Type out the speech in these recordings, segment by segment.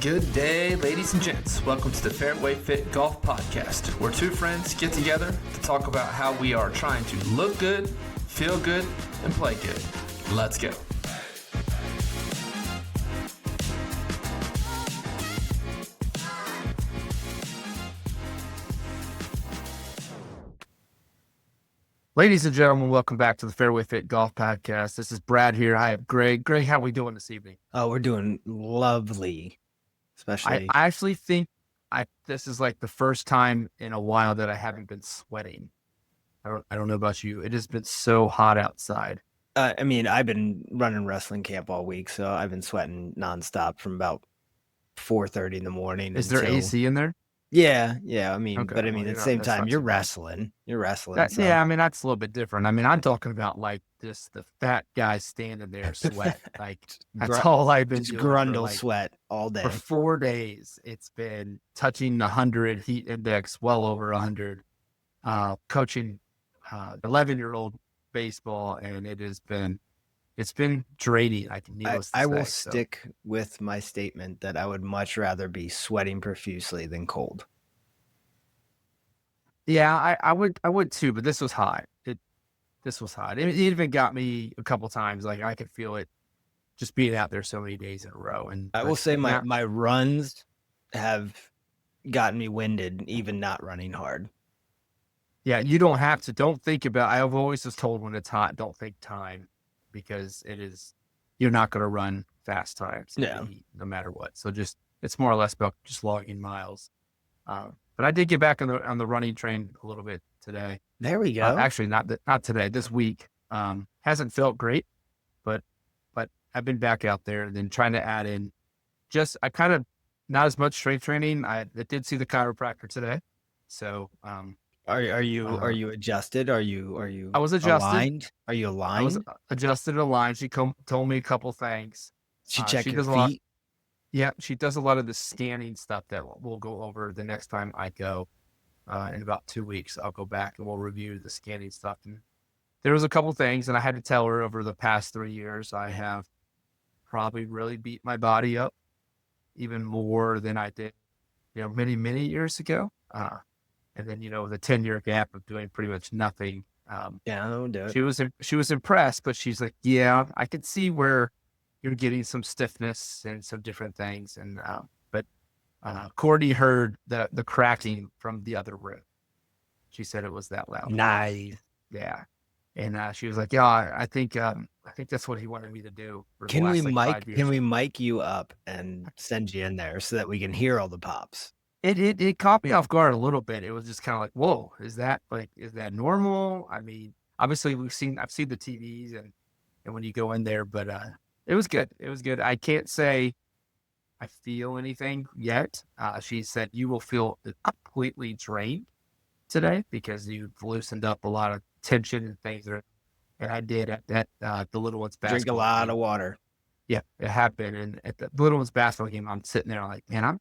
Good day, ladies and gents. Welcome to the Fairway Fit Golf Podcast, where two friends get together to talk about how we are trying to look good, feel good, and play good. Let's go. Ladies and gentlemen, welcome back to the Fairway Fit Golf Podcast. This is Brad here. I have Greg. Greg, how are we doing this evening? Oh, we're doing lovely. Especially, I actually think this is like the first time in a while that I haven't been sweating. I don't know about you. It has been so hot outside. I've been running wrestling camp all week, so I've been sweating nonstop from about 4:30 in the morning. Is there AC in there? Yeah. Okay. At the same time, you're wrestling. So. That's a little bit different. I'm talking about like just the fat guy standing there sweat. Like that's all I've been doing. Grundle sweat all day. For 4 days, it's been touching 100 heat index, well over 100. Coaching 11-year-old baseball, and it's been draining. I will stick with my statement that I would much rather be sweating profusely than cold. Yeah, I would too, but this was hot. This was hot. It even got me a couple times. Like I could feel it just being out there so many days in a row. And I will say my runs have gotten me winded, even not running hard. Yeah, you don't have to. Don't think about. I've always just told when it's hot, don't think time, because you're not going to run fast times. Yeah, no matter what. So it's more or less about just logging miles. But I did get back on the running train a little bit today. There we go. Actually, not today. This week hasn't felt great, but I've been back out there and then trying to add in. I kind of not as much strength training. I did see the chiropractor today, so. Are you adjusted? Are you? I was adjusted. Aligned? Are you aligned? I was adjusted and aligned. She told me a couple things. She checked your feet. Yeah, she does a lot of the scanning stuff that we'll go over the next time I go. In about 2 weeks, I'll go back and we'll review the scanning stuff. And there was a couple things, and I had to tell her over the past 3 years, I have probably really beat my body up even more than I did, many, many years ago. And then, the 10-year gap of doing pretty much nothing. No doubt. She was impressed, but she's like, yeah, I could see where you're getting some stiffness and some different things. And, but Courtney heard the cracking from the other room. She said it was that loud. Nice. Yeah. And she was like, yeah, I think that's what he wanted me to do. Can we mic you up and send you in there so that we can hear all the pops? It caught me off guard a little bit. It was just kind of like, whoa, is that normal? Obviously I've seen the TVs and when you go in there, but it was good. It was good. I can't say I feel anything yet. She said you will feel completely drained today because you've loosened up a lot of tension and things. And I did at the little one's basketball. Drink a lot of water. Yeah, it happened. And at the little one's basketball game, I'm sitting there like, man,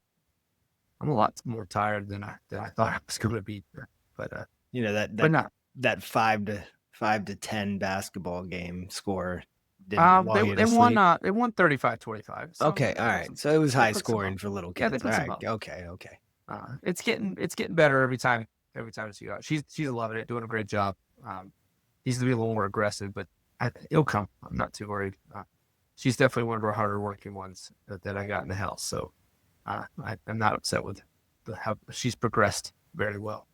I'm a lot more tired than I thought I was going to be. But that 5-10 basketball game score. They won 35-25. Okay, all right. So it was high scoring for little kids. Yeah, all right. Okay. It's getting better every time it's you. She's loving it, doing a great job. Needs to be a little more aggressive, but it'll come. I'm not too worried. She's definitely one of our harder working ones that I got in the house. So. I'm not upset with how she's progressed very well.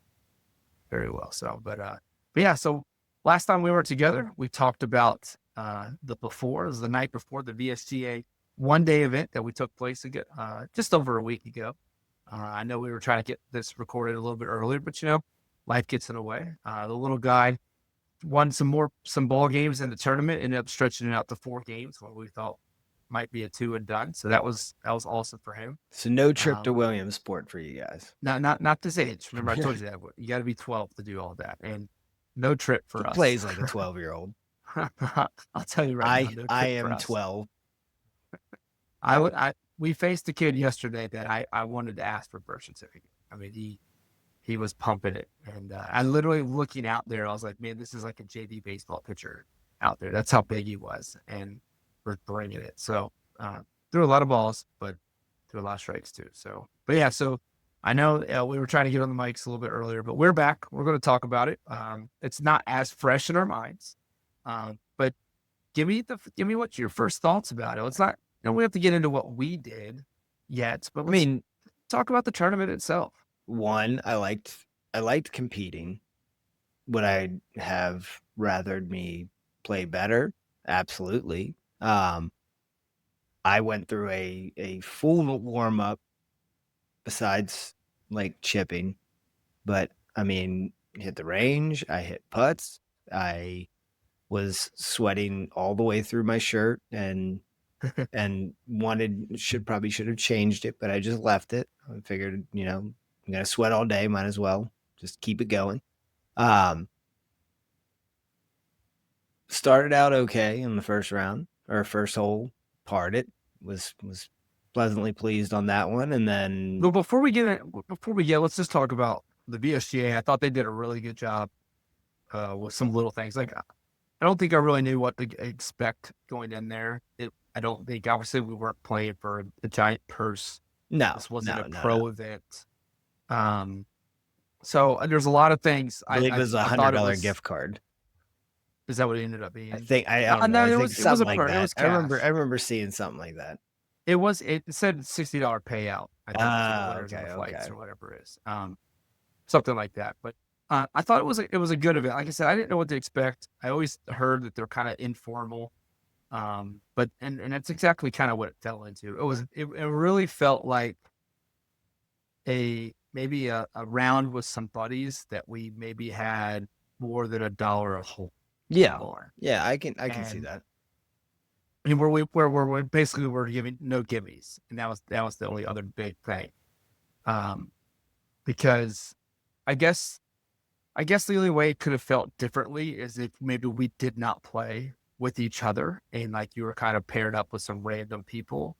So, but yeah. So last time we were together, we talked about it was the night before the VSGA one-day event that we took place just over a week ago. I know we were trying to get this recorded a little bit earlier, but life gets in the way. The little guy won some ball games in the tournament, ended up stretching it out to 4 games, what we thought might be a 2 and done. So that was awesome for him. So no trip to Williamsport for you guys. No, not this age. Remember I told you that you got to be 12 to do all that, and no trip for us. Plays like a 12-year-old. I'll tell you right now. I am 12. We faced a kid yesterday that I wanted to ask for birth certificate. He was pumping it, and I literally looking out there, I was like, man, this is like a JV baseball pitcher out there. That's how big he was, and we're bringing it. So threw a lot of balls, but threw a lot of strikes too. So, but yeah, so I know we were trying to get on the mics a little bit earlier, but we're back. We're going to talk about it. It's not as fresh in our minds, but give me what your first thoughts about it. It's not, we have to get into what we did yet, but let's talk about the tournament itself. One, I liked competing. Would I have rathered me play better? Absolutely. I went through a full warm up besides like chipping, but I mean, hit the range, I hit putts, I was sweating all the way through my shirt and should have changed it, but I just left it. I figured, I'm gonna sweat all day, might as well just keep it going. Started out okay in the first round or first hole, parred it, was pleasantly pleased on that one. And then well, before we get, let's just talk about the VSGA. I thought they did a really good job with some little things. Like, I don't think I really knew what to expect going in there. I don't think, obviously, we weren't playing for a giant purse. No, this wasn't a pro event. So there's a lot of things. I believe it was $100 gift card. Is that what it ended up being? I think something like that. I remember seeing something like that. It said $60 payout. I think for the flights or whatever it is. Something like that. But I thought it was a good event. Like I said, I didn't know what to expect. I always heard that they're kind of informal. But that's exactly kind of what it fell into. It really felt like maybe a round with some buddies that we maybe had more than $1 a hole. Yeah. Yeah, I can see that. And where we basically were giving no gimmies, and that was the only other big thing. Because I guess the only way it could have felt differently is if maybe we did not play with each other and like you were kind of paired up with some random people.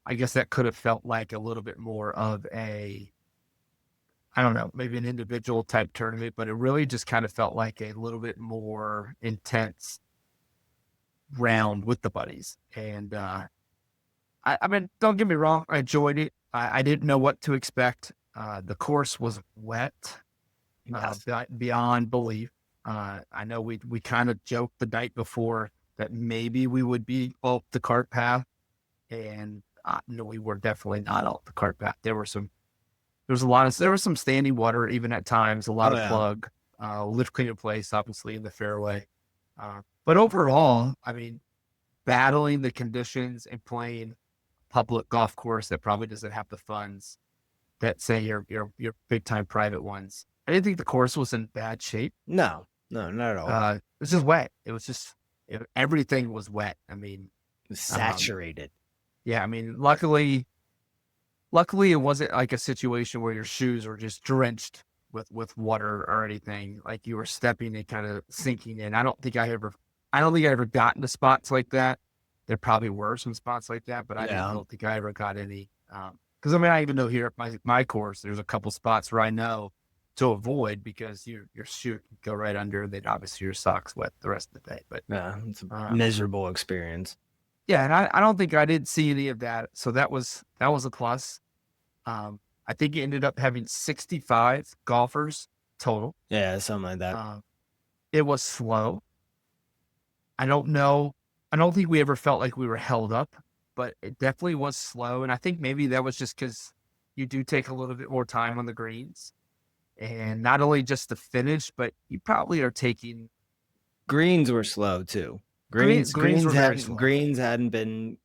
I guess that could have felt like a little bit more of I don't know, maybe an individual type tournament, but it really just kind of felt like a little bit more intense round with the buddies. And I mean, don't get me wrong, I enjoyed it. I didn't know what to expect. The course was wet, beyond belief. I know we kind of joked the night before that maybe we would be off the cart path, and no, we were definitely not off the cart path. There was some standing water, even at times, a lot of plug, lift cleaner place, obviously in the fairway. But overall, I mean, battling the conditions and playing public golf course that probably doesn't have the funds that say your big time private ones. I didn't think the course was in bad shape. No, not at all. It was just wet. It was just everything was wet. I mean, it was saturated. Yeah, I mean, luckily it wasn't like a situation where your shoes were just drenched with water or anything. Like you were stepping and kind of sinking in. I don't think I ever got into spots like that. There probably were some spots like that, but I don't think I ever got any. Because I mean, I even know here at my course, there's a couple spots where I know to avoid because your shoe can go right under. They'd obviously your socks wet the rest of the day. But yeah, it's a miserable experience. Yeah, and I don't think I did see any of that. So that was a plus. I think it ended up having 65 golfers total. Yeah, something like that. It was slow. I don't know. I don't think we ever felt like we were held up, but it definitely was slow. And I think maybe that was just because you do take a little bit more time on the greens. And not only just the finish, but you probably are taking... Greens were slow too. Greens hadn't been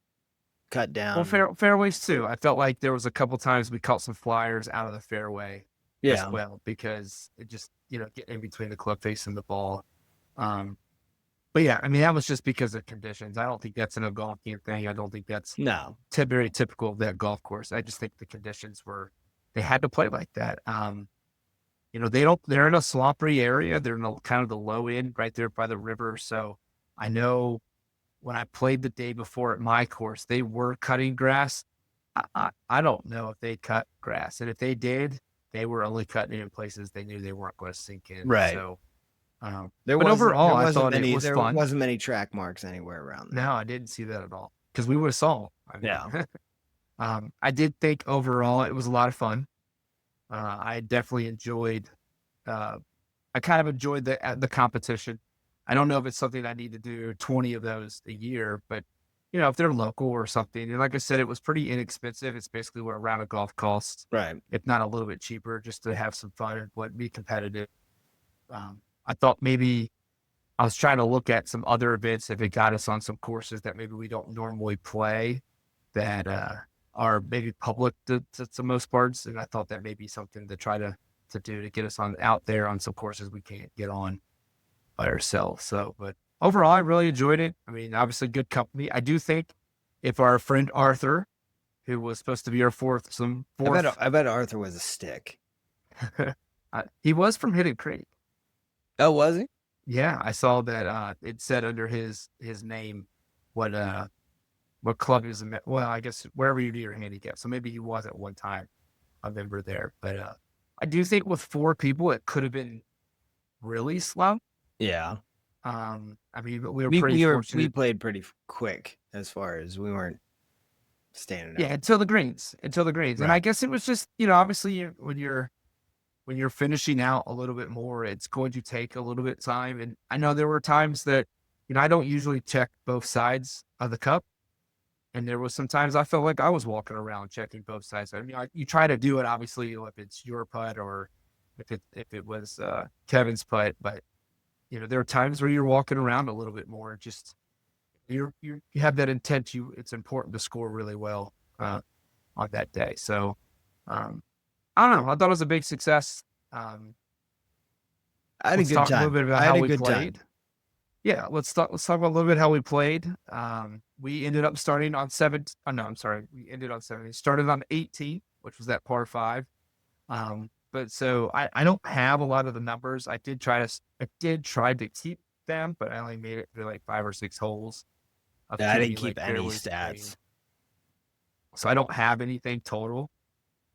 cut down. Well, fairways too. I felt like there was a couple times we caught some flyers out of the fairway as well because it just, get in between the club face and the ball. But yeah, I mean, that was just because of conditions. I don't think that's a golfing thing. I don't think that's very typical of that golf course. I just think the conditions they had to play like that. They're in a swampy area. They're in kind of the low end right there by the river. So I know when I played the day before at my course, they were cutting grass. I don't know if they cut grass. And if they did, they were only cutting it in places they knew they weren't going to sink in. Right. So, overall, I thought it was fun. There wasn't many track marks anywhere around there. No, I didn't see that at all because we would have saw. Yeah. I did think overall it was a lot of fun. I definitely enjoyed. I kind of enjoyed the competition. I don't know if it's something I need to do 20 of those a year, but if they're local or something, and like I said, it was pretty inexpensive. It's basically what a round of golf costs, Right. if not a little bit cheaper, just to have some fun and be competitive. I thought maybe I was trying to look at some other events if it got us on some courses that maybe we don't normally play that are maybe public to the most parts. And I thought that may be something to try to do to get us on out there on some courses we can't get on by ourselves. So, but overall, I really enjoyed it. I mean, obviously good company. I do think if our friend Arthur, who was supposed to be our fourth, I bet Arthur was a stick. he was from Hidden Creek. Oh, was he? Yeah, I saw that it said under his name what club he was in. Well, I guess wherever you do your handicap. So maybe he was at one time a member there. But I do think with 4 people, it could have been really slow. Yeah. I mean, but we were pretty fortunate. We played pretty quick as far as we weren't standing up. Yeah, until the greens. Right. And I guess it was just, obviously when you're finishing out a little bit more, it's going to take a little bit of time. And I know there were times that, I don't usually check both sides of the cup. And there was sometimes I felt like I was walking around checking both sides. I mean, you try to do it, obviously, if it's your putt or if it was Kevin's putt. But, there are times where you're walking around a little bit more. Just you have that intent. It's important to score really well on that day. So, I don't know. I thought it was a big success. I had a Let's good talk a time. little bit about how we played. Yeah, let's talk about a little bit how we played. We ended up starting on 7. Oh, no, I'm sorry. We ended on 7. Started on 18, which was that par 5. But so I don't have a lot of the numbers. I did try to keep them, but I only made it through like 5 or 6 holes. Yeah, I didn't keep any stats. So I don't have anything total.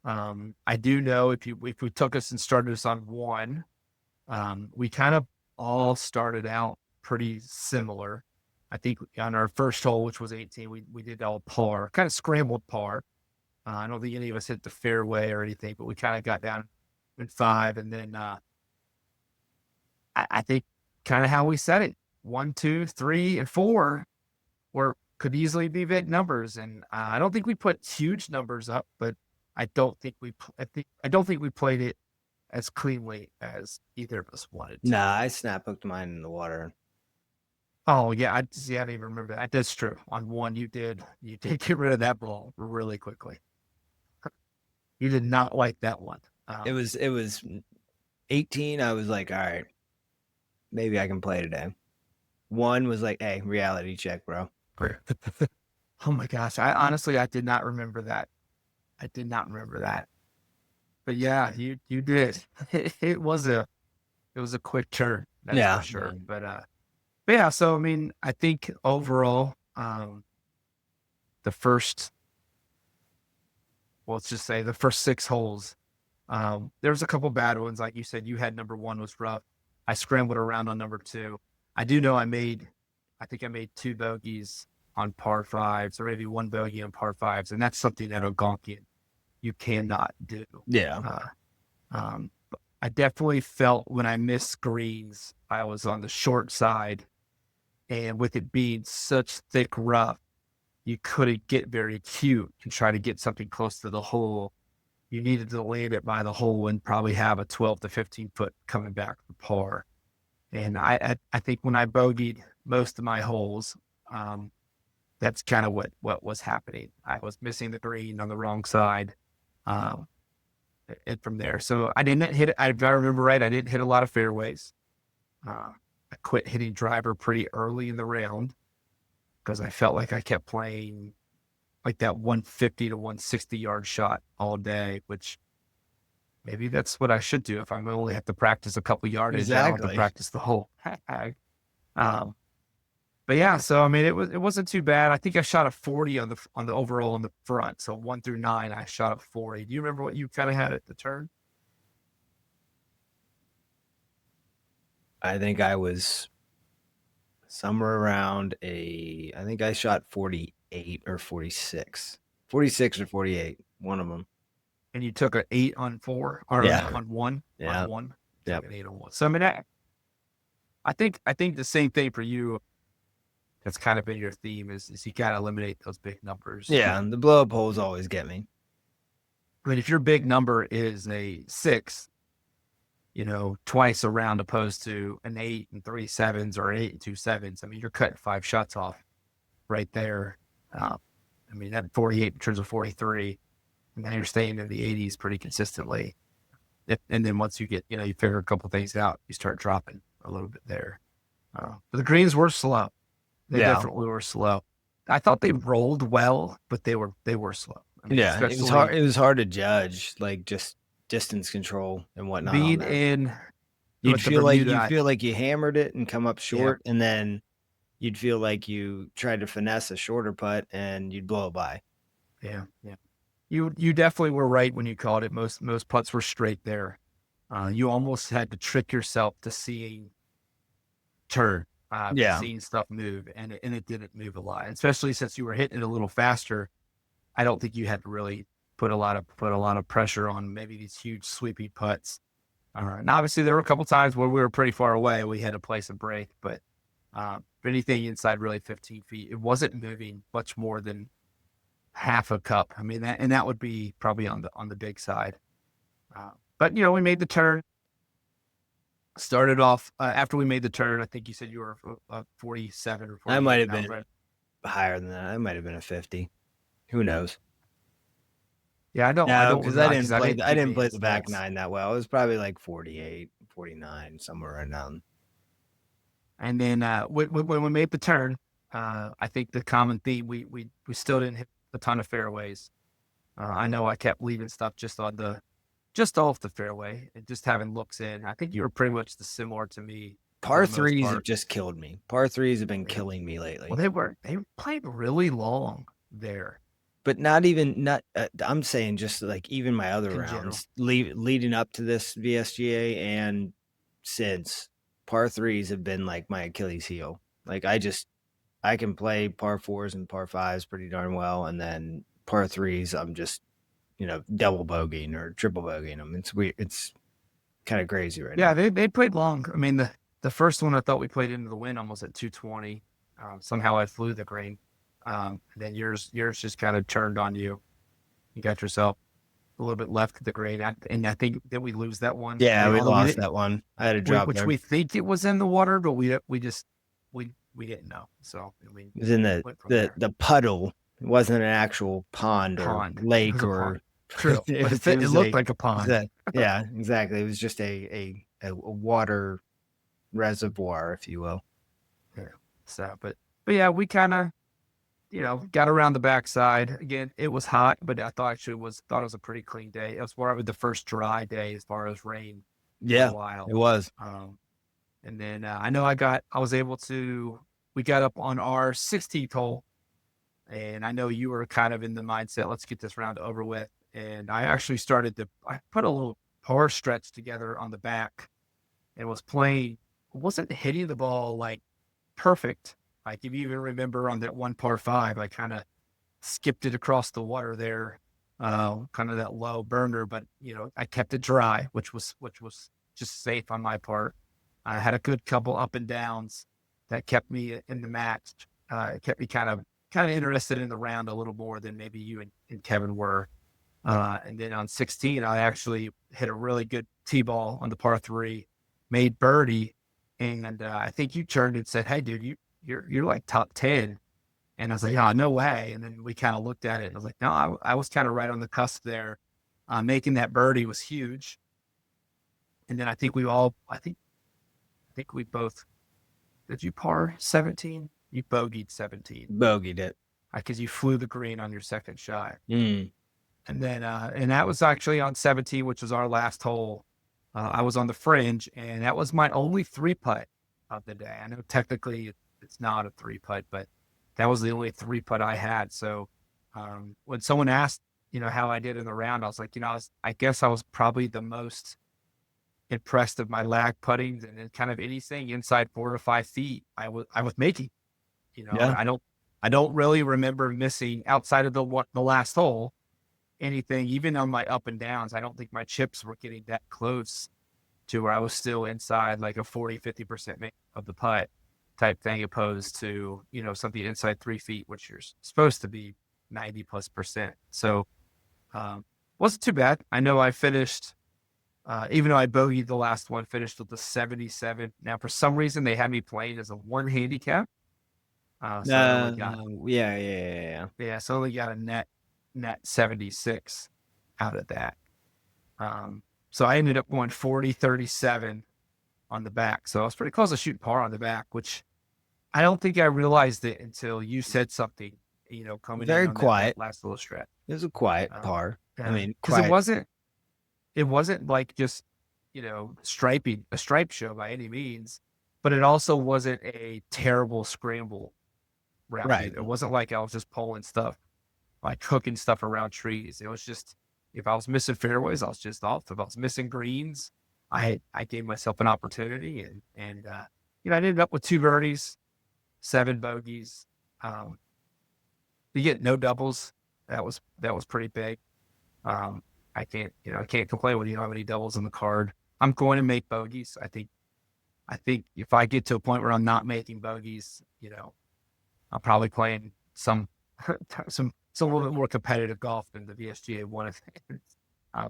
I do know if we took us and started us on 1, we kind of all started out pretty similar. I think on our first hole, which was 18, we did all par, kind of scrambled par. I don't think any of us hit the fairway or anything, but we kind of got down in 5, and then I think kind of how we said it: 1, 2, 3, and 4 could easily be big numbers, and I don't think we put huge numbers up, but I don't think we played it as cleanly as either of us wanted to. Nah, I snap hooked mine in the water. Oh yeah, I didn't even remember that. That's true. On 1, you did get rid of that ball really quickly. You did not like that one. It was 18. I was like, all right, maybe I can play today. 1 was like, hey, reality check, bro. Oh my gosh, I did not remember that. I did not remember that. But yeah, you did. It was a quick turn, that's for sure. But yeah, so I mean, I think overall, the first, well, let's just say the first 6 holes, there was a couple bad ones. Like you said, you had number 1 was rough. I scrambled around on number 2. I do know I think I made 2 bogeys on par 5s, or maybe 1 bogey on par 5s, and that's something that Algonquian you cannot do. Yeah. I definitely felt when I missed greens, I was on the short side, and with it being such thick rough, you couldn't get very cute and try to get something close to the hole. You needed to land it by the hole and probably have a 12 to 15 foot coming back for par. And I think when I bogeyed most of my holes, that's kind of what was happening. I was missing the green on the wrong side. And from there, so I didn't hit it. If I remember right, I didn't hit a lot of fairways. I quit hitting driver pretty early in the round because I felt like I kept playing like that 150 to 160 yard shot all day, which maybe that's what I should do if I only have to practice a couple yardage. Exactly. I don't have to practice the whole. But yeah, so I mean, it wasn't too bad. I think I shot a 40 on the overall on the front. So 1 through 9, I shot a 40. Do you remember what you kind of had at the turn? I think I was somewhere around I think I shot 48 or 46 46 or 48, one of them. And you took an 8 on 4 or Yeah. on 1? Yeah. On 1? Yeah. An 8 on 1. So, I mean, I think the same thing for you. That's kind of been your theme is you got to eliminate those big numbers. Yeah. And the blow up holes always get me. I mean, if your big number is a 6, twice around opposed to an 8 and 3 sevens or 8 and 2 sevens, I mean, you're cutting 5 shots off right there. I mean, that 48 turns to 43, and then you're staying in the 80s pretty consistently. And then once you get, you figure a couple things out, you start dropping a little bit there. But the greens were slow. They definitely were slow. I thought they rolled well, but they were slow. I mean, yeah, it was hard. It was hard to judge, like just distance control and whatnot. Being in, you'd feel like you hammered it and come up short, and then you'd feel like you tried to finesse a shorter putt and you'd blow it by. Yeah, yeah. You definitely were right when you called it. Most putts were straight there. You almost had to trick yourself to seeing turn, seeing stuff move, and it didn't move a lot. Especially since you were hitting it a little faster, I don't think you had to really put a lot of pressure on maybe these huge sweepy putts. And obviously there were a couple times where we were pretty far away. We had to place a break, but anything inside really 15 feet, it wasn't moving much more than half a cup. I mean, that would be probably on the big side. But we made the turn. Started off after we made the turn. I think you said you were 47 or 48. I might have been higher than that. I might have been a 50. Who knows? Yeah, I don't because I didn't play the back nine that well. It was probably like 48, 49, somewhere right now. And then when we made the turn, I think the common theme we still didn't hit a ton of fairways. I know I kept leaving stuff just off the fairway and just having looks in. I think you were pretty much similar to me. Par threes have just killed me. Par threes have been killing me lately. Well, they were playing really long there. But I'm saying just like even my other rounds leading up to this VSGA and since, par threes have been like my Achilles heel. Like I can play par fours and par fives pretty darn well. And then par threes, I'm just, double bogeying or triple bogeying them. It's weird. It's kind of crazy right now. Yeah, they played long. I mean, the first one I thought we played into the wind almost at 220. Somehow I flew the green. Then yours just kind of turned on you. You got yourself a little bit left of the green. And I think, did we lose that one? Yeah, we lost that one. I had a drop which there. we think it was in the water, but we didn't know. So it was in the puddle. It wasn't an actual pond. Or lake or true. But it looked like a pond. Yeah, exactly. It was just a water reservoir, if you will. Yeah. So, but yeah, we kind of, got around the backside. Again, it was hot, but I thought it was a pretty clean day. It was probably the first dry day as far as rain. Yeah, in a while. It was. And then I know we got up on our 16th hole, and I know you were kind of in the mindset, let's get this round over with. And I actually I put a little par stretch together on the back and wasn't hitting the ball like perfect. Like if you even remember on that one par five, I kind of skipped it across the water there, kind of that low burner, but I kept it dry, which was just safe on my part. I had a good couple up and downs that kept me in the match. It kept me kind of interested in the round a little more than maybe you and Kevin were. And then on 16, I actually hit a really good tee-ball on the par 3, made birdie, and I think you turned and said, "Hey, dude, you're like top 10." And I was like, "Oh, no way." And then we kind of looked at it and I was like, "No, I was kind of right on the cusp there." Making that birdie was huge. And then I think we both, did you par 17? You bogeyed 17. Bogeyed it. Because you flew the green on your second shot. Mm. And then, and that was actually on 17, which was our last hole. I was on the fringe, and that was my only 3-putt of the day. I know technically it's not a 3-putt, but that was the only 3-putt I had. So when someone asked, how I did in the round, I was like, I guess I was probably the most impressed of my lag putting, and then kind of anything inside 4 to 5 feet, I was making. Yeah. I don't really remember missing outside of the last hole anything, even on my up and downs. I don't think my chips were getting that close to where I was still inside like a 40-50% of the putt type thing, opposed to, something inside 3 feet, which you're supposed to be 90+%. So, wasn't too bad. I know I finished, even though I bogeyed the last one, finished with the 77. Now, for some reason, they had me playing as a 1 handicap. So I only got, so I only got a net 76 out of that. So I ended up going 40-37 on the back. So I was pretty close to shooting par on the back, which I don't think I realized it until you said something, coming Very in on quiet. that last little stretch. It was a quiet par. Yeah. I mean, because it wasn't like just, a stripe show by any means, but it also wasn't a terrible scramble route. Right. Either. It wasn't like I was just pulling stuff, like cooking stuff around trees. It was just, if I was missing fairways, I was just off. If I was missing greens, I gave myself an opportunity, and I ended up with 2 birdies, 7 bogeys. You get no doubles. That was pretty big. I can't complain when you don't have any doubles on the card. I'm going to make bogeys. I think if I get to a point where I'm not making bogeys, I'm probably playing some a little bit more competitive golf than the VSGA one.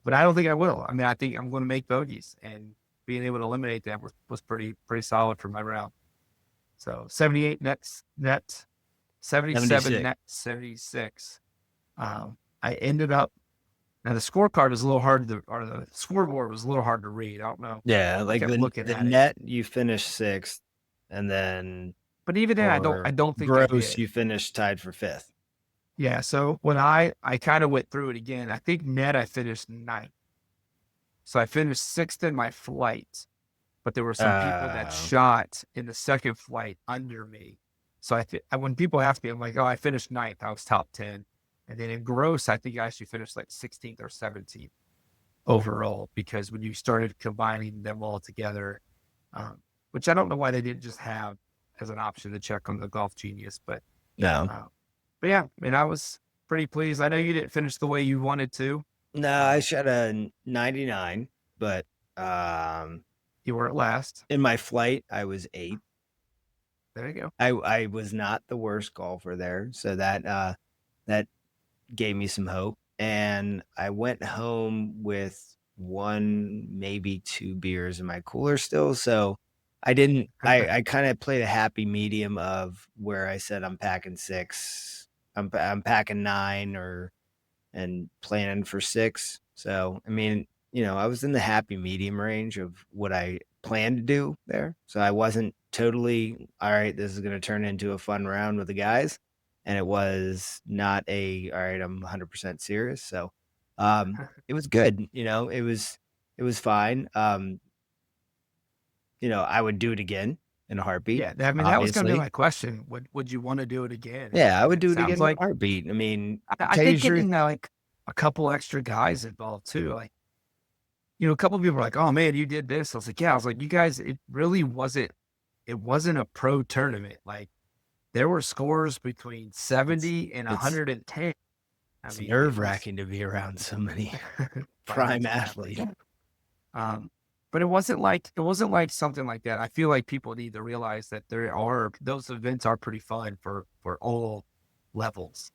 But I don't think I will. I mean, I think I'm going to make bogeys, and being able to eliminate them was pretty solid for my round. So 78 net, 77 76. net, 76. I ended up. Now the scorecard was a little hard or the scoreboard was a little hard to read. I don't know. Yeah, like looking the at net, you finished 6th, and then but even then, I don't think gross you finished tied for 5th. Yeah, so when I kind of went through it again, I think net I finished 9th. So I finished 6th in my flight, but there were some people that shot in the second flight under me. So when people ask me, I'm like, oh, I finished 9th. I was top 10. And then in gross, I think I actually finished like 16th or 17th overall, because when you started combining them all together, which I don't know why they didn't just have as an option to check on the Golf Genius, but no. But yeah, I mean, I was pretty pleased. I know you didn't finish the way you wanted to. No, I shot a 99, but you were at last. In my flight, I was 8th. There you go. I was not the worst golfer there, so that gave me some hope. And I went home with 1, maybe 2 beers in my cooler still. So I didn't. I kind of played a happy medium of where I said I'm packing 6. I'm packing 9 and planning for 6. So I mean, I was in the happy medium range of what I planned to do there. So I wasn't totally all right. This is going to turn into a fun round with the guys. And it was not all right, I'm 100% serious. So it was good. It was fine. I would do it again in a heartbeat. Yeah, I mean, that was going to be my question. Would you want to do it again? Yeah, I would do it again in a heartbeat. I mean, I think getting like a couple extra guys involved too. Like, a couple of people were like, oh man, you did this. I was like, yeah. I was like, you guys, it really wasn't a pro tournament. Like, there were scores between 70 and 110. It's nerve-wracking to be around so many prime athletes. But it wasn't like something like that. I feel like people need to realize that those events are pretty fun for all levels.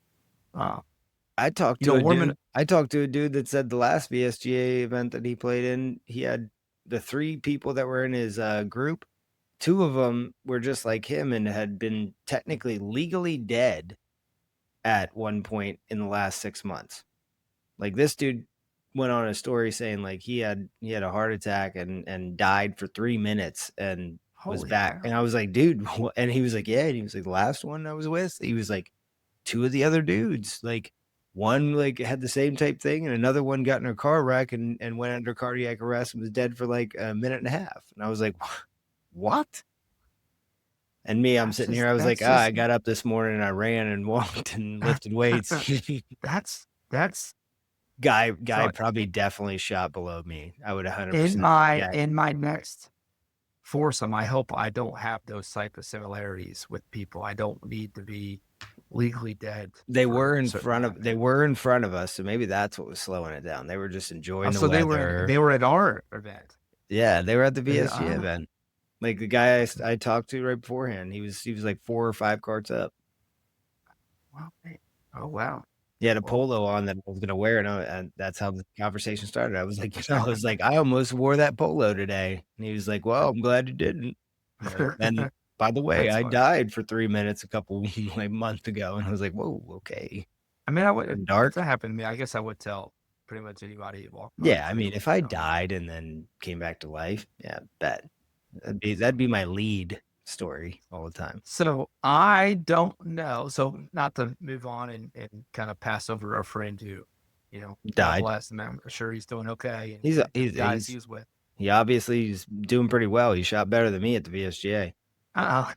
I talked to a dude that said the last VSGA event that he played in, he had the 3 people that were in his group. 2 of them were just like him and had been technically legally dead at one point in the last 6 months. Like, this dude went on a story saying like he had a heart attack and died for 3 minutes and was back. And I was like, dude, what? And he was like, yeah. And he was like, the last one I was with, he was like, 2 of the other dudes, like one like had the same type thing, and another one got in a car wreck and went under cardiac arrest and was dead for like a minute and a half. And I was like, what? And me, I'm sitting here, I was like, I got up this morning and I ran and walked and lifted weights. That's guy probably definitely shot below me. I would 100%. In my next foursome, I hope I don't have those type of similarities with people. I don't need to be legally dead. They For were a in certain front amount of of they time. were in front of us, so maybe that's what was slowing it down. They were just enjoying the So weather. they were at our event. Yeah, they were at the VSGA Ah, event. Like the guy I talked to right beforehand, he was like 4 or 5 carts up. wow. Oh wow. He had a Well, polo on that I was gonna wear, and that's how the conversation started. I was like, I was like, I almost wore that polo today, and he was like, "Well, I'm glad you didn't." And by the way, that's I funny. died for 3 minutes a couple like month ago, and I was like, "Whoa, okay." I mean, I would And if that dark. happened to me. I guess I would tell pretty much anybody who walked by Yeah, I mean, too. if I So. died and then came back to life, yeah, that'd be my lead story all the time. So I don't know. So not to move on and kind of pass over our friend who, God Died. bless him. I'm sure he's doing okay. And He's the he's guys he he's was with. he obviously is doing pretty well. He shot better than me at the VSGA. Uh,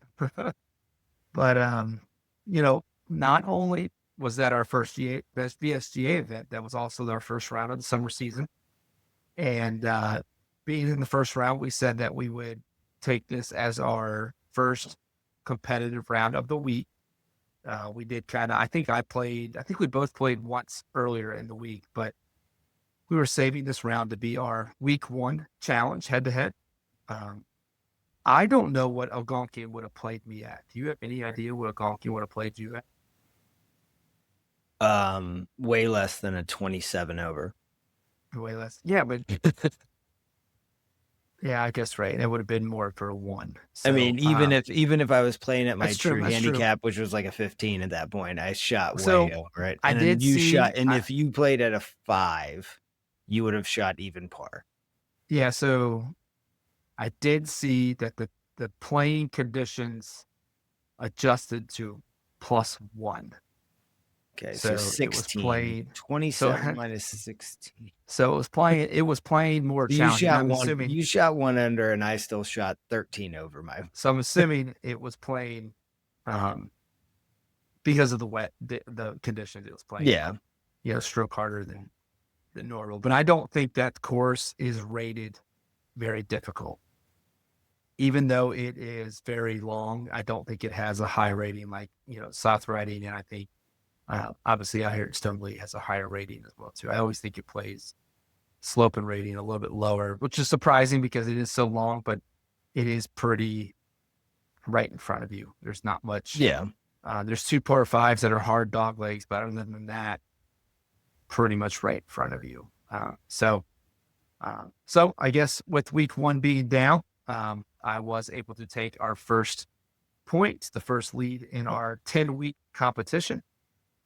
but not only was that our first best VSGA event, that was also our first round of the summer season. And being in the first round, we said that we would take this as our first competitive round of the week. We did I think we both played once earlier in the week, but we were saving this round to be our week one challenge head to head. I don't know what Algonquin would have played me at. Do you have any idea what Algonquin would have played you at? Way less than a 27 over. Way less. Yeah, but yeah, I guess right. It would have been more for a one. I mean, So even if I was playing at my that's true. true That's true. handicap, which was like a 15 at that point, I shot way So over it. I And then did see, if you played at a 5, you would have shot even par. yeah. So I did see that the playing conditions adjusted to +1. Okay, so So it was 16, played. So 27 minus 16. so it was playing more So you challenging. shot one under, and I still shot 13 over my. So I'm assuming it was playing um because of the conditions it was playing. Yeah. Stroke harder than normal. But I don't think that course is rated very difficult. Even though it is very long, I don't think it has a high rating like, South Riding. And I think, obviously, I hear Stoneleigh has a higher rating as well, too. I always think it plays slope and rating a little bit lower, which is surprising because it is so long, but it is pretty right in front of you. There's not much. Yeah. There's 2 par 5s that are hard dog legs, but other than that, pretty much right in front of you. So I guess with week one being down, I was able to take our first point, the first lead in our 10-week competition.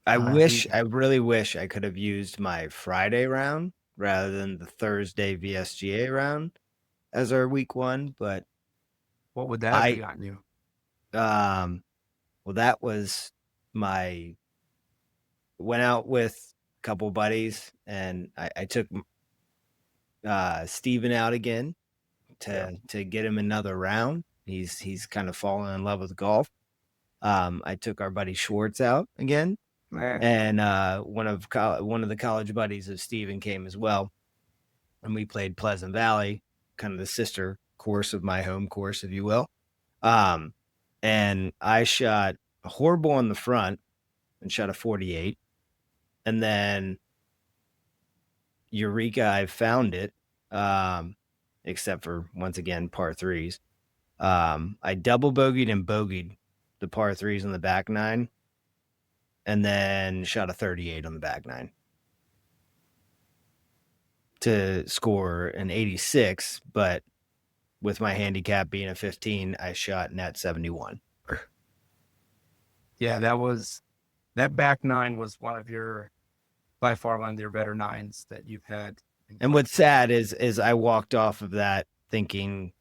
I really wish I could have used my Friday round rather than the Thursday VSGA round as our week one, but what would that have gotten you? Well, that was went out with a couple buddies, and I took Steven out again to get him another round. He's kind of fallen in love with golf. I took our buddy Schwartz out again, and one of the college buddies of Steven came as well, and we played Pleasant Valley, kind of the sister course of my home course, if you will. And I shot a horrible on the front and shot a 48, and then Eureka, I found it, except for, once again, par 3s. I double bogeyed and bogeyed the par 3s on the back 9, and then shot a 38 on the back 9 to score an 86, but with my handicap being a 15, I shot net 71. Yeah, that back 9 was by far one of your better 9s that you've had. And what's sad is I walked off of that thinking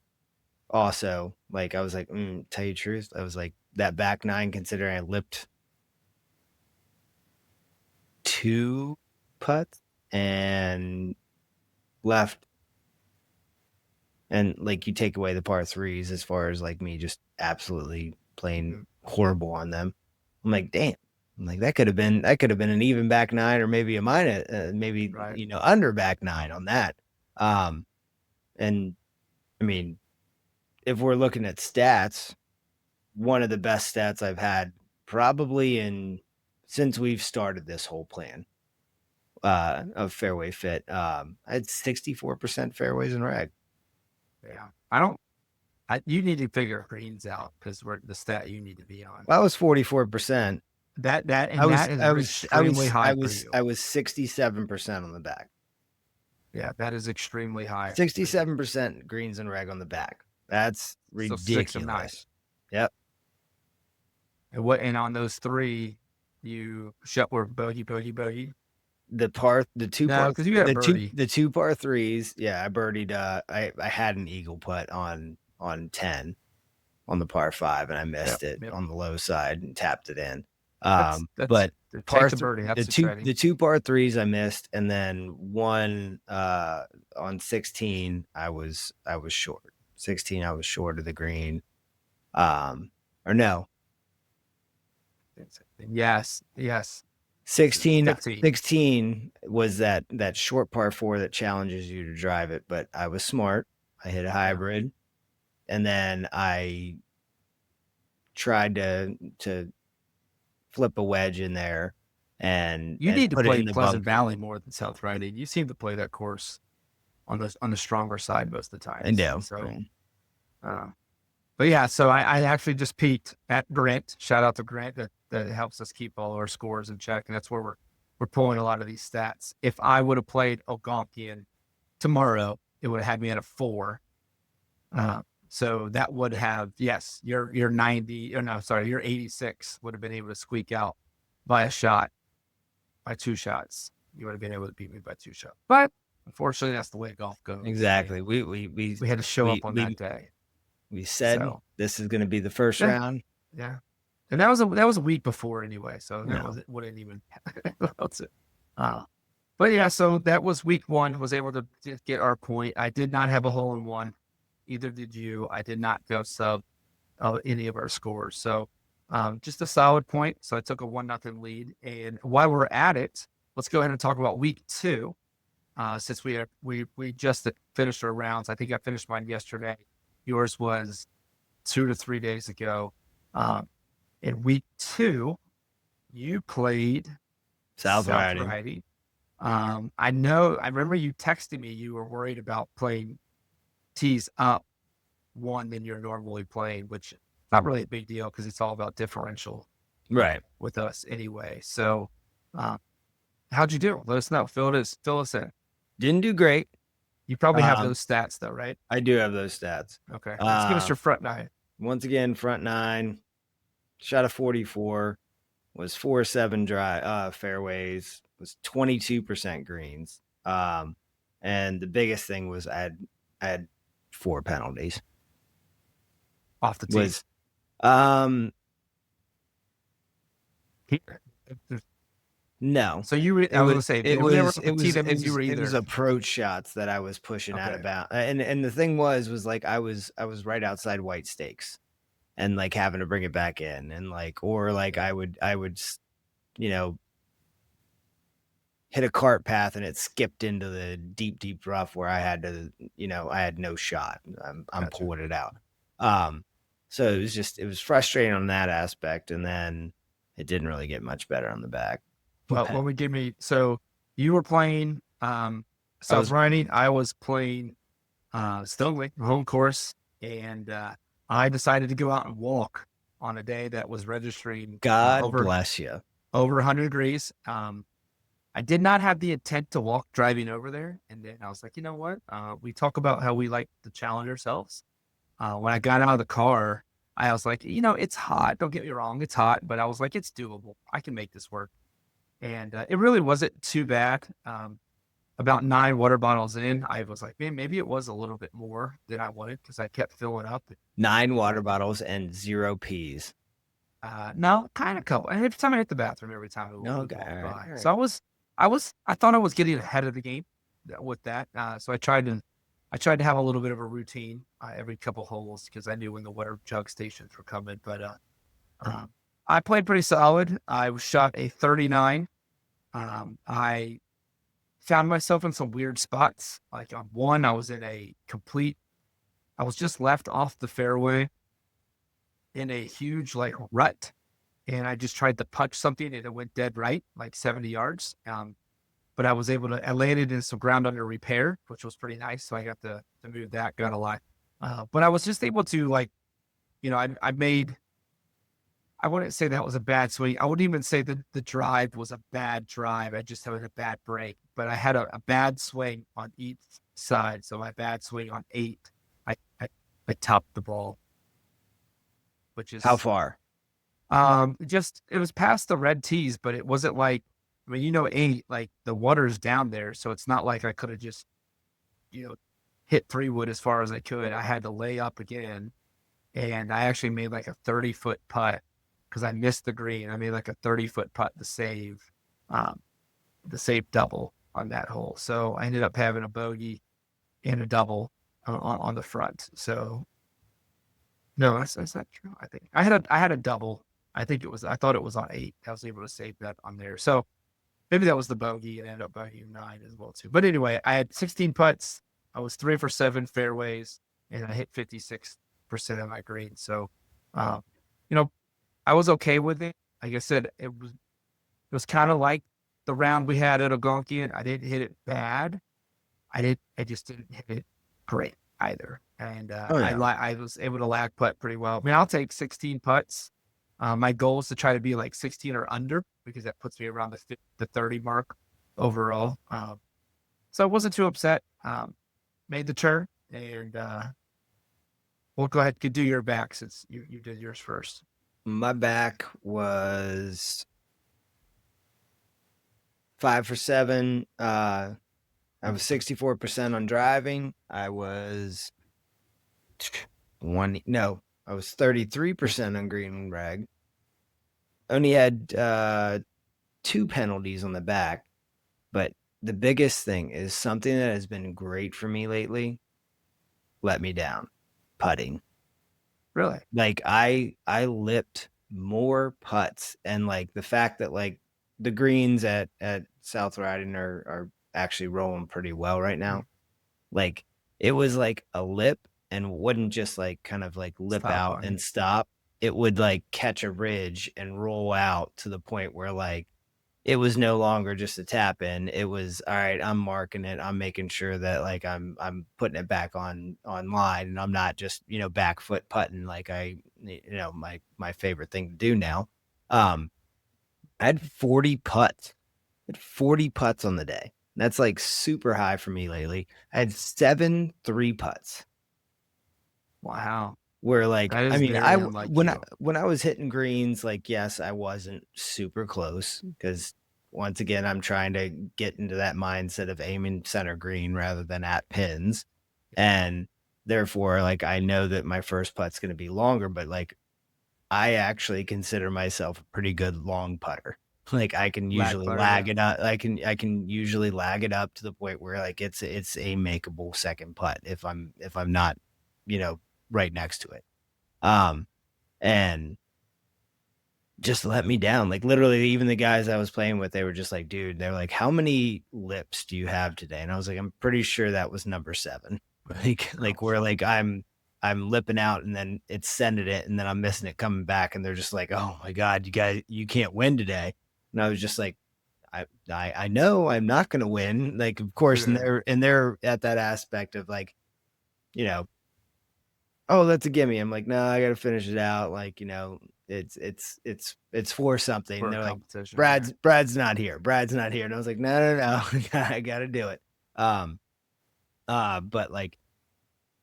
also, like, I was like, tell you the truth, I was like, that back 9, considering I lipped 2 putts and left, and like, you take away the par 3s as far as like me just absolutely playing horrible on them, I'm like, damn, I'm like, that could have been an even back 9, or maybe a minus, maybe Right. Under back 9 on that. And I mean, if we're looking at stats, one of the best stats I've had probably since we've started this whole plan of Fairway Fit, I had 64% fairways and reg. Yeah. You need to figure greens out because we're the stat you need to be on. Well, I was 44%. That is extremely high for you. I was 67% on the back. Yeah, that is extremely high. 67% greens and reg on the back. That's ridiculous. So 6 of 9. Yep. And on those 3, you were bogey. The two par 3s. Yeah, I birdied. I had an eagle putt on 10 on the par 5, and I missed it on the low side and tapped it in. But the two par 3s I missed, and then one on 16 I was short. 16 I was short of the green. Or no. Yes. 16 was that short par 4 that challenges you to drive it, but I was smart. I hit a hybrid, and then I tried to flip a wedge in there, and you need to put play it in the Pleasant Valley more than South Riding. You seem to play that course on the stronger side most of the time. I know. So, but yeah, so I actually just peeked at Grant. Shout out to Grant that helps us keep all our scores in check, and that's where we're pulling a lot of these stats. If I would have played Algonquian tomorrow, it would have had me at a 4. So that would have, yes, your 90, or no, sorry, your 86 would have been able to squeak out by 2 shots. You would have been able to beat me by 2 shots. But unfortunately, that's the way golf goes. Exactly. We had to show up on that day. We said this is going to be the first round. Yeah. And that was a week before anyway, so that wouldn't even that's it. But yeah, so that was week 1. Was able to get our point. I did not have a hole in one. Either did you. I did not go sub any of our scores. So just a solid point. So I took a 1-0 lead. And while we're at it, let's go ahead and talk about week 2. Since we just finished our rounds. I think I finished mine yesterday. Yours was 2 to 3 days ago. In week 2, you played South Riding. I remember you texting me, you were worried about playing tees up 1 than you're normally playing, which is not really a big deal because it's all about differential with us anyway. So how'd you do? Let us know. Fill us in. Didn't do great. You probably have those stats though, right? I do have those stats. Okay. Let's give us your front 9. Once again, front 9. Shot a 44, was 4-7 dry fairways, was 22% greens. And the biggest thing was I had 4 penalties off the tee. No. So it was approach shots that I was pushing out about. And the thing was like I was right outside white stakes. And like having to bring it back in, and I would hit a cart path and it skipped into the deep rough where I had to, I had no shot. I'm pulling it out. So it was frustrating on that aspect, and then it didn't really get much better on the back. Well, so you were playing South Riding, I was playing Stoneway, home course, and I decided to go out and walk on a day that was registering. God bless you. Over 100 degrees. I did not have the intent to walk driving over there. And then I was like, you know what? We talk about how we like to challenge ourselves. When I got out of the car, I was like, it's hot. Don't get me wrong. It's hot. But I was like, it's doable. I can make this work. And it really wasn't too bad. About 9 water bottles in, I was like, man, maybe it was a little bit more than I wanted because I kept filling up. 9 water bottles and 0 peas. No, kind of couple. Every time I hit the bathroom, every time. Okay. Right. So I thought I was getting ahead of the game with that. So I tried to have a little bit of a routine every couple holes because I knew when the water jug stations were coming. But I played pretty solid. I shot a 39. I found myself in some weird spots. Like on one, I was just left off the fairway in a huge rut. and I just tried to punch something and it went dead right, like 70 yards. But I was able to, I landed in some ground under repair, which was pretty nice. So I got to move that, got a lot. But I was just able to like, I made, I wouldn't say that was a bad swing. I wouldn't even say that the drive was a bad drive. I just had a bad break, but I had a bad swing on each side. So my bad swing on 8, I, I, I topped the ball, which How is, far? just, it was past the red tees, but it wasn't like, 8, like the water's down there. So it's not like I could have just, hit 3-wood as far as I could. I had to lay up again, and I actually made like a 30-foot putt because I missed the green. I made like a 30-foot putt um, the save double on that hole. So I ended up having a bogey and a double on the front. So no, that's not true. I think I had a double. I thought it was on 8. I was able to save that on there. So maybe that was the bogey and ended up bogeying 9 as well too. But anyway, I had 16 putts. I was 3 for 7 fairways, and I hit 56% of my green. So, um, I was okay with it. Like I said, it was kind of like the round we had at Algonquian. I didn't hit it bad. I just didn't hit it great either. And Oh yeah. I was able to lag putt pretty well. I'll take 16 putts. My goal is to try to be like 16 or under because that puts me around the 30 mark overall. So I wasn't too upset. Made the turn, and we'll go ahead and do your back since you did yours first. My back was 5 for 7. I was 64% on driving. I was 33% on green and reg. Only had 2 penalties on the back, but the biggest thing is something that has been great for me lately. Let me down, putting. Really? Like I lipped more putts, and like the fact that like the greens at South Riding are actually rolling pretty well right now. Like it was like a lip and wouldn't just like kind of like lip Stop out on and it. stop. It would like catch a ridge and roll out to the point where like it was no longer just a tap in. It was all right. I'm marking it. I'm making sure that like I'm putting it back on line, and I'm not just back foot putting like my favorite thing to do now. I had 40 putts. I had 40 putts on the day. That's like super high for me lately. I had 7 3-putts. Wow. Where like That I is mean very unlike you. when I was hitting greens, like yes, I wasn't super close because once again I'm trying to get into that mindset of aiming center green rather than at pins, and therefore like I know that my first putt's going to be longer, but like I actually consider myself a pretty good long putter. Like I can Lag usually putter, yeah. lag it up. I can usually lag it up to the point where like it's a makeable second putt if I'm not, right next to it. And just let me down. Like literally even the guys I was playing with, they were just like, dude, they're like, how many lips do you have today? And I was like, I'm pretty sure that was number 7. Like where like I'm lipping out and then it's sending it and then I'm missing it coming back, and they're just like, oh my God, you guys, you can't win today. And I was just like, I know I'm not gonna win. Like, of course, and they're at that aspect of like, oh, that's a gimme. I'm like, no, I gotta finish it out. Like, it's for something. For And a they're like, competition. Brad's not here. Brad's not here. And I was like, no, I gotta do it. But like,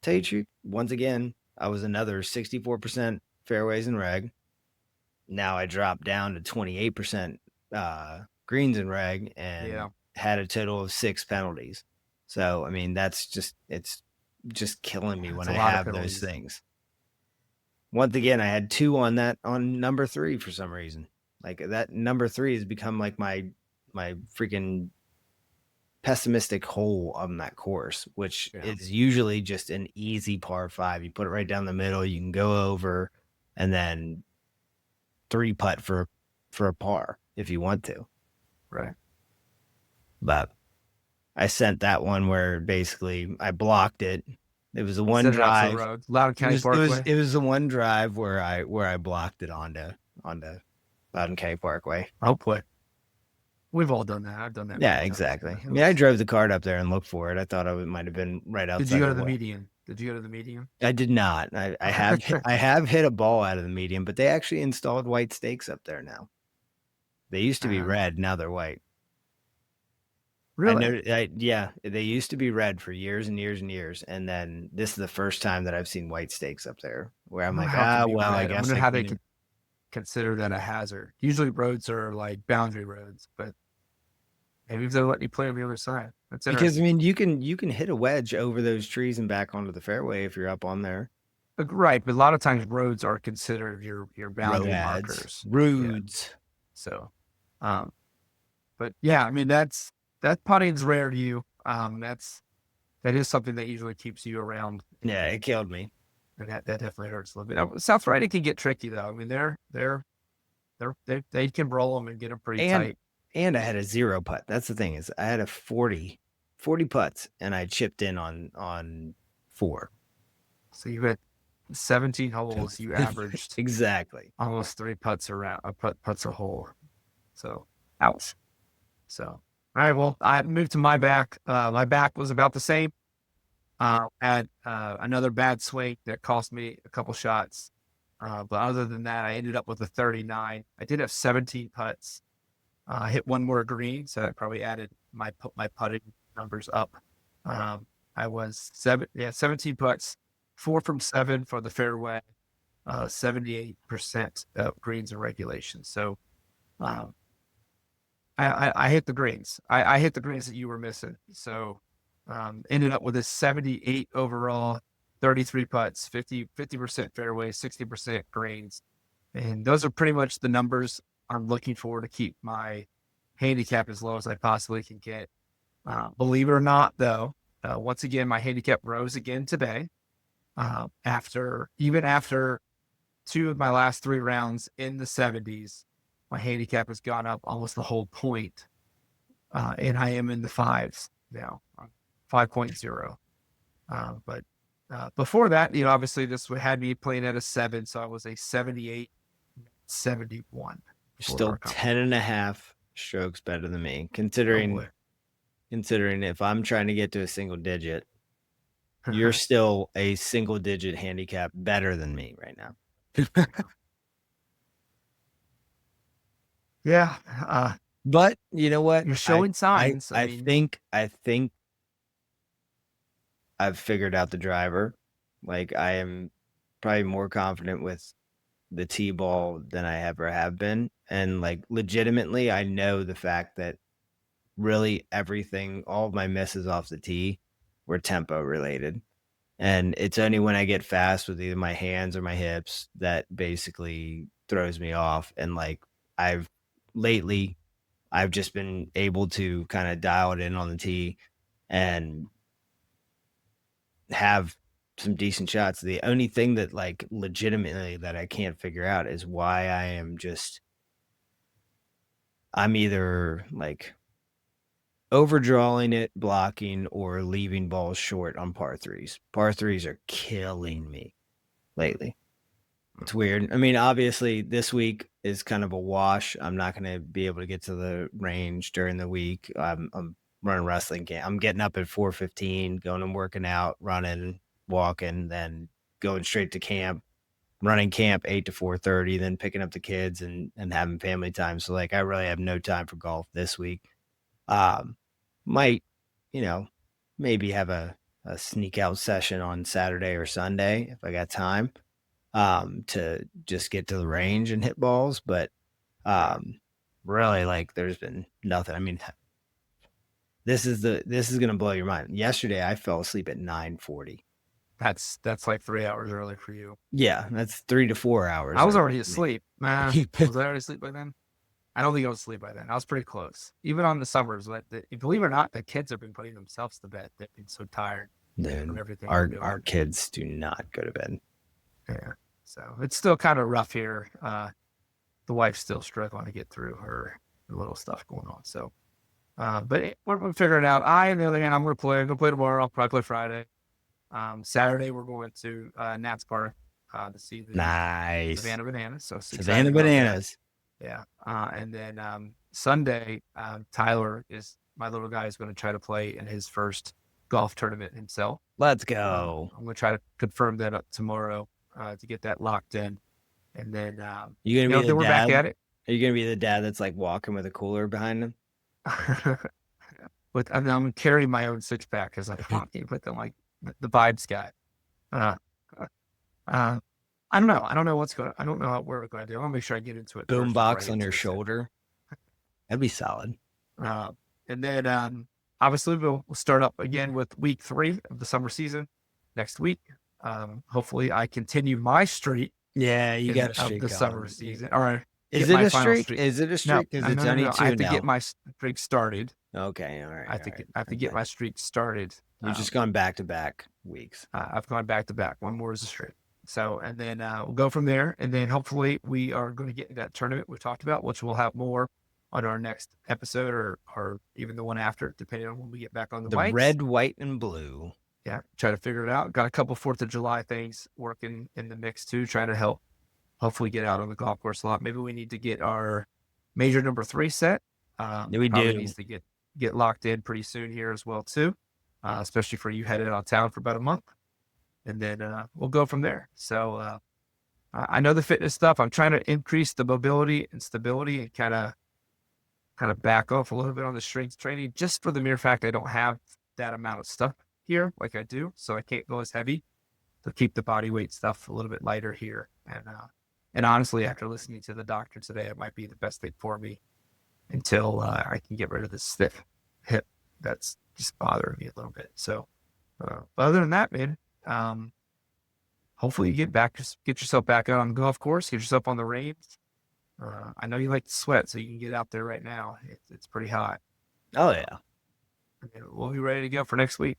tell you the truth, once again, I was another 64% fairways and reg. Now I dropped down to 28% greens and reg, and had a total of 6 penalties. So I mean, it's just killing me when It's a I lot of have those penalties. things. Once again, I had 2 on number 3 for some reason. Like that number 3 has become like my freaking pessimistic hole on that course, which is usually just an easy par 5. You put it right down the middle, you can go over, and then 3 putt for a par if you want to. Right. But I sent that one where basically I blocked it. It was the one Send it out to the drive. road. Loudoun County It was Parkway. it was the one drive where I blocked it onto Loudon County Parkway. Hopefully. We've all done that. I've done that. Yeah, many times. exactly. Yeah, I mean, I drove the cart up there and looked for it. I thought it might have been right outside. Did you go to the way. median? Did you go to the median? I did not. I have hit a ball out of the median, but they actually installed white stakes up there now. They used to be red, now they're white. Really? Yeah, they used to be red for years and years and years, and then this is the first time that I've seen white stakes up there. Where I'm like, I guess. I wonder how they could consider that a hazard. Usually roads are like boundary roads, but maybe if they'll let you play on the other side. That's because I mean, you can hit a wedge over those trees and back onto the fairway if you're up on there. Right, but a lot of times roads are considered your boundary markers. Roads. Yeah. So, but yeah, I mean that putting's rare to you. That is something that usually keeps you around. Yeah, it killed me. And that definitely hurts a little bit. Now, South Riding can get tricky though. I mean, they can roll them and get them pretty tight. And I had a 0 putt. That's the thing, is I had a 40 putts and I chipped in on 4. So you had 17 holes. You averaged exactly almost 3 putts putts a hole. So ouch. So all right. Well, I moved to my back. My back was about the same. Had another bad swing that cost me a couple shots. But other than that, I ended up with a 39. I did have 17 putts. I hit one more green, so that probably added my putting numbers up. I was 17 putts, 4 from 7 for the fairway, 78% of greens and regulation. So, I hit the greens. I hit the greens that you were missing. So, ended up with a 78 overall, 33 putts, 50% fairway, 60% greens, and those are pretty much the numbers I'm looking for to keep my handicap as low as I possibly can get. Believe it or not, though, once again, my handicap rose again today. After 2 of my last 3 rounds in the 70s, my handicap has gone up almost the whole point. And I am in the 5s now, 5.0. But before that, obviously this had me playing at a 7, so I was a 78, 71. Still 10.5 strokes better than me, considering if I'm trying to get to a single digit, you're still a single digit handicap better than me right now. Yeah. But you know what? You're showing signs. I think I've figured out the driver. Like, I am probably more confident with the tee ball than I ever have been. And like, legitimately, I know the fact that really everything, all of my misses off the tee were tempo related. And it's only when I get fast with either my hands or my hips that basically throws me off. And like, I've just been able to kind of dial it in on the tee and have some decent shots. The only thing that like legitimately that I can't figure out is why I'm either like overdrawing it, blocking, or leaving balls short on par 3s. Par 3s are killing me lately. It's weird. I mean, obviously this week is kind of a wash. I'm not going to be able to get to the range during the week. I'm running wrestling camp. I'm getting up at 4:15, going and working out, running, walking, then going straight to camp, running camp 8 to 4:30, then picking up the kids and having family time. So like, I really have no time for golf this week. Might, maybe have a sneak out session on Saturday or Sunday if I got time, to just get to the range and hit balls. But, really, like, there's been nothing. I mean, this is going to blow your mind. Yesterday I fell asleep at 9:40. That's like 3 hours early for you. Yeah, that's 3 to 4 hours. I was already asleep. Was I already asleep by then? I don't think I was asleep by then. I was pretty close. Even on the summers, believe it or not, the kids have been putting themselves to bed. They've been so tired from everything. Our kids do not go to bed. Yeah, so it's still kind of rough here. The wife's still struggling to get through her little stuff going on. So, but we're figuring it out. On the other hand, I'm going to play. I'm going to play tomorrow. I'll probably play Friday. Saturday we're going to Nats Park to see the nice Savannah Bananas. So Savannah Bananas. Yeah. And then Sunday, Tyler is my little guy is going to try to play in his first golf tournament himself. Let's go. I'm going to try to confirm that up tomorrow to get that locked in. And then, You gonna be the then we're back dad? at it. Are you gonna be the dad that's like walking with a cooler behind him? I'm going to carry my own 6-pack because I'm like the vibes guy. Uh, I don't know. I don't know what's going. I don't know where we're going to do. I want to make sure I get into it. Boombox on your shoulder. That'd be solid. And then obviously we'll start up again with week 3 of the summer season next week. Hopefully I continue my streak. Yeah, you got a streak of the summer season. All right. Is it a streak? Is it a streak? Because it's only 2 now. I have to get my streak started. Okay, all right. I have to get my streak started. You've just gone back-to-back weeks. I've gone back-to-back. One more is a streak. So, and then we'll go from there. And then hopefully we are going to get that tournament we talked about, which we'll have more on our next episode or even the one after, depending on when we get back on the bikes. Red, white, and blue. Yeah, try to figure it out. Got a couple 4th of July things working in the mix too, trying to help hopefully get out on the golf course a lot. Maybe we need to get our major number 3 set. We do. Needs to get locked in pretty soon here as well too, especially for you headed out of town for about a month. And then we'll go from there. So I know the fitness stuff. I'm trying to increase the mobility and stability and kind of back off a little bit on the strength training, just for the mere fact I don't have that amount of stuff here like I do. So I can't go as heavy to keep the body weight stuff a little bit lighter here. And honestly, after listening to the doctor today, it might be the best thing for me until I can get rid of this stiff hip that's just bothering me a little bit. So but other than that, man, hopefully you get yourself back out on the golf course, get yourself on the range. I know you like to sweat, so you can get out there right now. It's pretty hot. Oh yeah. We'll be ready to go for next week.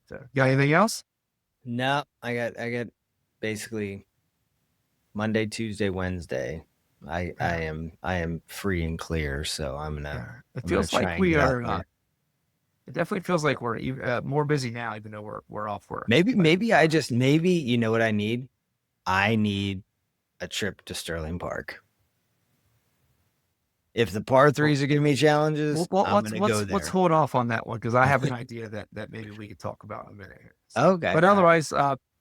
So, got anything else? No, I got basically Monday, Tuesday, Wednesday. I am free and clear, so I'm gonna. It feels like we are. It definitely feels like we're more busy now, even though we're off work. Maybe you know what I need? I need a trip to Sterling Park. If the par 3s are giving me challenges, I'm gonna go there. Let's hold off on that one because I have an idea that maybe we could talk about in a minute here. So, okay. But otherwise,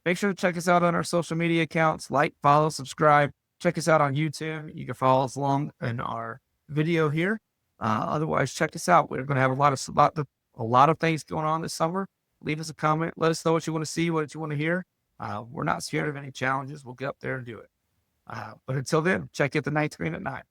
make sure to check us out on our social media accounts. Like, follow, subscribe. Check us out on YouTube. You can follow us along in our video here. Otherwise, check us out. We're going to have a lot of things going on this summer. Leave us a comment. Let us know what you want to see, what you want to hear. We're not scared of any challenges. We'll get up there and do it. But until then, check out the 9th green at 9.